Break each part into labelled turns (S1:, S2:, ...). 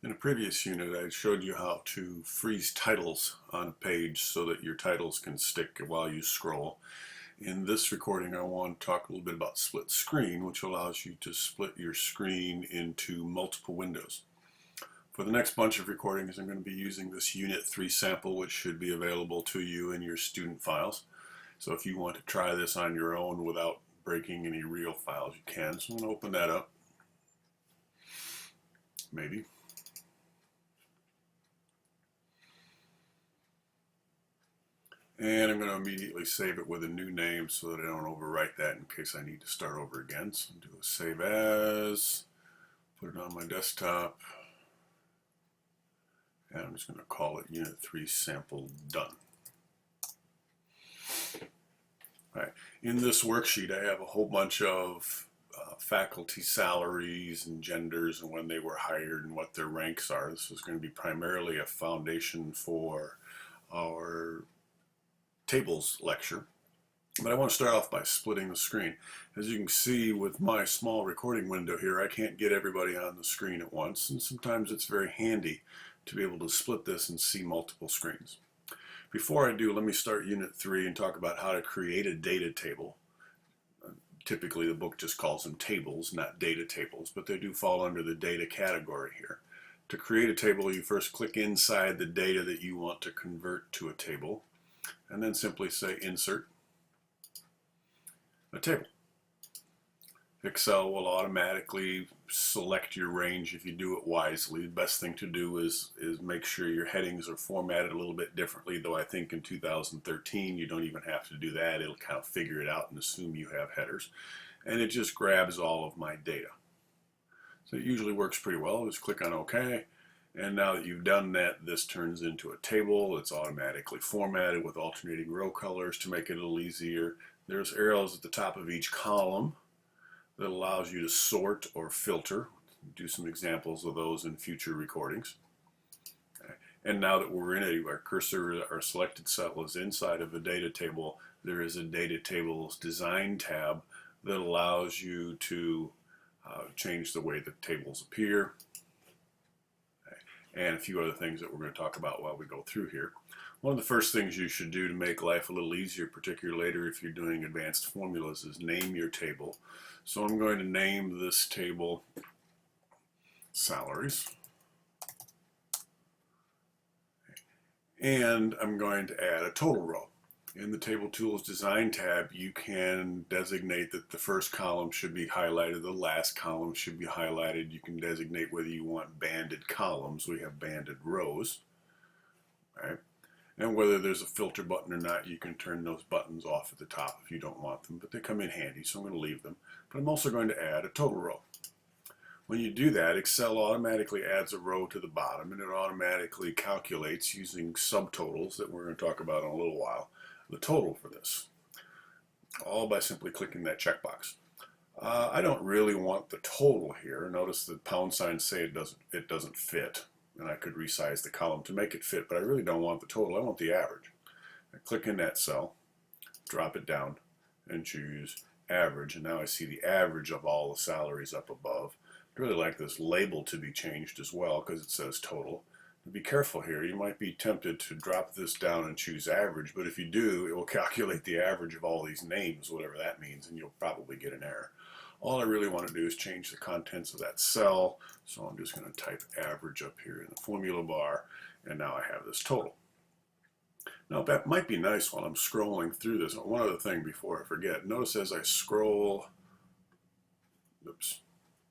S1: In a previous unit, I showed you how to freeze titles on a page so that your titles can stick while you scroll. In this recording, I want to talk a little bit about split screen, which allows you to split your screen into multiple windows. For the next bunch of recordings, I'm going to be using this Unit 3 sample, which should be available to you in your student files. So if you want to try this on your own without breaking any real files, you can. So I'm going to open that up. Maybe. And I'm going to immediately save it with a new name so that I don't overwrite that in case I need to start over again. So do a save as, put it on my desktop, and I'm just going to call it Unit 3 Sample Done. All right. In this worksheet, I have a whole bunch of faculty salaries and genders and when they were hired and what their ranks are. This is going to be primarily a foundation for our tables lecture, but I want to start off by splitting the screen. As you can see with my small recording window here, I can't get everybody on the screen at once, and sometimes it's very handy to be able to split this and see multiple screens. Before I do, let me start Unit 3 and talk about how to create a data table. Typically the book just calls them tables, not data tables, but they do fall under the data category here. To create a table, you first click inside the data that you want to convert to a table, and then simply say Insert a table. Excel will automatically select your range if you do it wisely. The best thing to do is make sure your headings are formatted a little bit differently, though I think in 2013 you don't even have to do that. It'll kind of figure it out and assume you have headers. And it just grabs all of my data. So it usually works pretty well. Just click on OK. And now that you've done that, this turns into a table. It's automatically formatted with alternating row colors to make it a little easier. There's arrows at the top of each column that allows you to sort or filter. Do some examples of those in future recordings. Okay. And now that we're in it, our cursor, our selected cell is inside of a data table. There is a data tables design tab that allows you to change the way the tables appear, and a few other things that we're going to talk about while we go through here. One of the first things you should do to make life a little easier, particularly later if you're doing advanced formulas, is name your table. So I'm going to name this table Salaries. And I'm going to add a total row. In the Table Tools Design tab, you can designate that the first column should be highlighted, the last column should be highlighted. You can designate whether you want banded columns. We have banded rows. Right? And whether there's a filter button or not, you can turn those buttons off at the top if you don't want them, but they come in handy, so I'm going to leave them. But I'm also going to add a total row. When you do that, Excel automatically adds a row to the bottom, and it automatically calculates using subtotals that we're going to talk about in a little while, the total for this, all by simply clicking that checkbox. I don't really want the total here. Notice the pound signs say it doesn't fit, and I could resize the column to make it fit, but I really don't want the total. I want the average. I click in that cell, drop it down, and choose average, and now I see the average of all the salaries up above. I'd really like this label to be changed as well because it says total. Be careful here. You might be tempted to drop this down and choose average, but if you do, it will calculate the average of all these names, whatever that means, and you'll probably get an error. All I really want to do is change the contents of that cell, so I'm just going to type average up here in the formula bar, and now I have this total. Now that might be nice while I'm scrolling through this. One other thing before I forget, notice as I scroll, oops,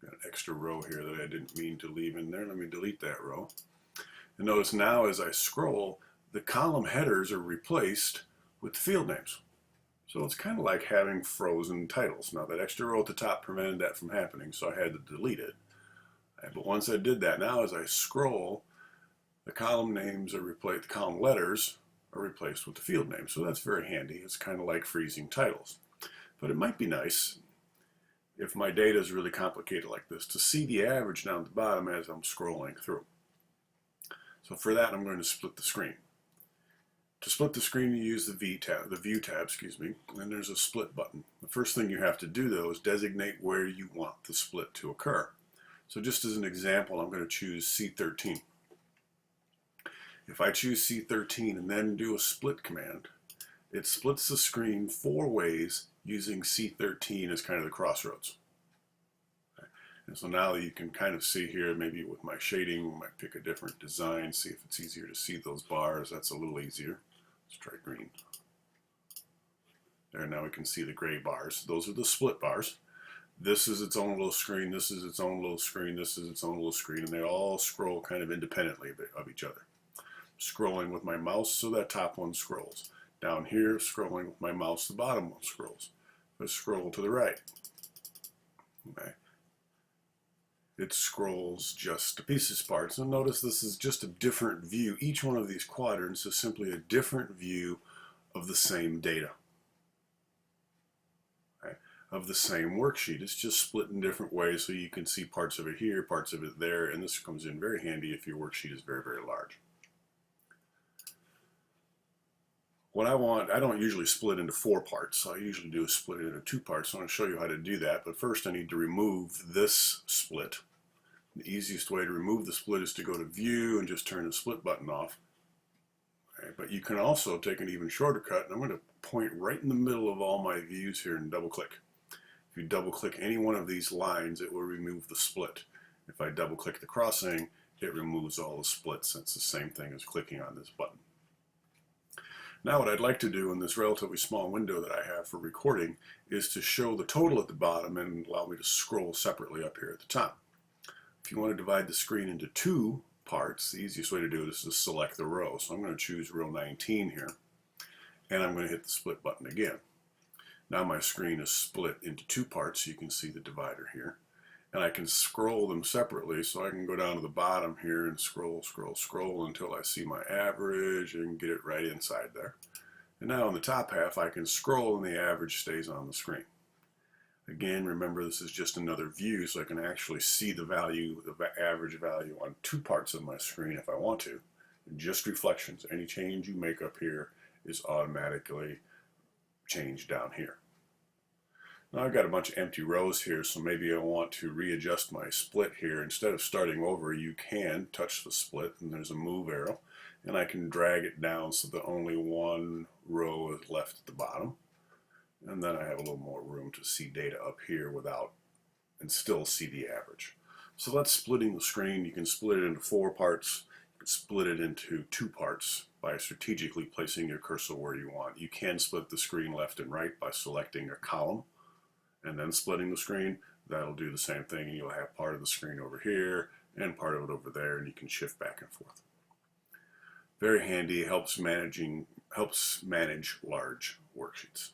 S1: got an extra row here that I didn't mean to leave in there. Let me delete that row. And notice now as I scroll, the column headers are replaced with field names. So it's kind of like having frozen titles. Now that extra row at the top prevented that from happening, so I had to delete it. But once I did that, now as I scroll, the column names are replaced, the column letters are replaced with the field names. So that's very handy. It's kind of like freezing titles. But it might be nice, if my data is really complicated like this, to see the average down at the bottom as I'm scrolling through. So for that, I'm going to split the screen. To split the screen, you use the View tab, and there's a split button. The first thing you have to do, though, is designate where you want the split to occur. So just as an example, I'm going to choose C13. If I choose C13 and then do a split command, it splits the screen 4 ways using C13 as kind of the crossroads. And so now you can kind of see here, maybe with my shading, we might pick a different design, see if it's easier to see those bars. That's a little easier. Let's try green. There, now we can see the gray bars. Those are the split bars. This is its own little screen, this is its own little screen, this is its own little screen, and they all scroll kind of independently of each other. Scrolling with my mouse, so that top one scrolls. Down here, scrolling with my mouse, the bottom one scrolls. Let's scroll to the right. Okay. It scrolls just to pieces parts. And notice this is just a different view. Each one of these quadrants is simply a different view of the same data. Okay. Of the same worksheet. It's just split in different ways so you can see parts of it here, parts of it there, and this comes in very handy if your worksheet is very, very large. What I don't usually split into 4 parts. I usually do is split it into 2 parts. So I'm going to show you how to do that. But first I need to remove this split. The easiest way to remove the split is to go to View and just turn the split button off. Okay, but you can also take an even shorter cut, and I'm going to point right in the middle of all my views here and double click. If you double click any one of these lines, it will remove the split. If I double click the crossing, it removes all the splits. It's the same thing as clicking on this button. Now what I'd like to do in this relatively small window that I have for recording is to show the total at the bottom and allow me to scroll separately up here at the top. If you want to divide the screen into 2 parts, the easiest way to do it is to select the row. So I'm going to choose row 19 here, and I'm going to hit the split button again. Now my screen is split into 2 parts, so you can see the divider here. And I can scroll them separately, so I can go down to the bottom here and scroll until I see my average and get it right inside there. And now in the top half I can scroll and the average stays on the screen. Again, remember this is just another view, so I can actually see the value, the average value on 2 parts of my screen if I want to. And just reflections. Any change you make up here is automatically changed down here. Now I've got a bunch of empty rows here, so maybe I want to readjust my split here. Instead of starting over, you can touch the split, and there's a move arrow, and I can drag it down so that only 1 row is left at the bottom. And then I have a little more room to see data up here without, and still see the average. So that's splitting the screen. You can split it into 4 parts. You can split it into 2 parts by strategically placing your cursor where you want. You can split the screen left and right by selecting a column and then splitting the screen. That'll do the same thing, and you'll have part of the screen over here and part of it over there, and you can shift back and forth. Very handy, helps manage large worksheets.